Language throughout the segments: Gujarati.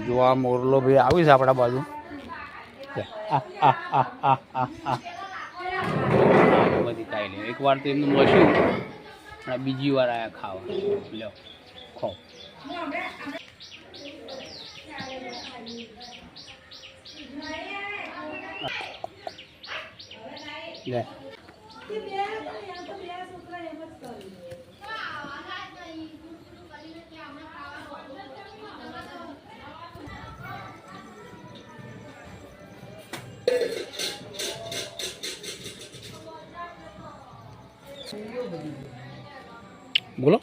જો આ મોરલો ભાઈ આવી છે આપણા બાજુ. બધી કાંઈ નહીં. એકવાર તો એમનું મસ્યું અને બીજી વાર આયા ખાવા. લ્યો ખાઓ. લે બોલો.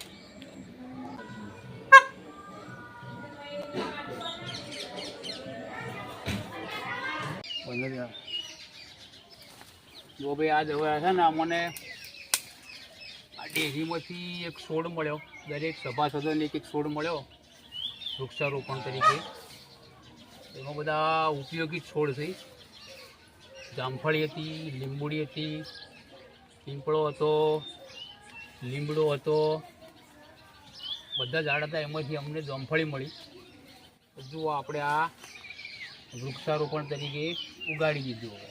જો ભાઈ આજ હવે છે ને અમને આ ડેરીમાંથી એક છોડ મળ્યો. દરેક સભાસદોને એક છોડ મળ્યો વૃક્ષારોપણ તરીકે. એમાં બધા ઉપયોગી છોડ છે. જામફળી હતી, લીંબુડી હતી, પીંપળો હતો, લીમડો હતો, બધા ઝાડ હતા. એમાંથી અમને જામફળી મળી. જુઓ આપણે આ વૃક્ષારોપણ તરીકે ઉગાડી દીધું. હવે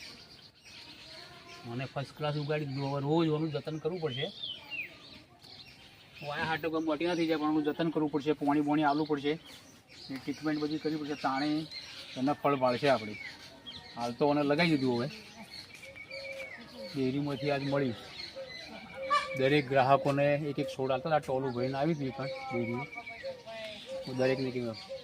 મને ફર્સ્ટ ક્લાસ ઉગાડી દીધું. હવે રોજ એનું જતન કરવું પડશે. વાયા હાટો ગમ મોટી ના થઈ જાય પણ એનું જતન કરવું પડશે. પાણી આવવું પડશે, ટ્રીટમેન્ટ બધી કરવી પડશે. તાણે એના ફળ પાડશે આપણે. હાલ તો એને લગાવી દીધું. હવે ડેરીમાંથી આજ મળી. દરેક ગ્રાહકોને એક છોડ આવતા હતા. ટોલું ભરીને આવી હતી પણ ડેરી દરેકને કહેવાય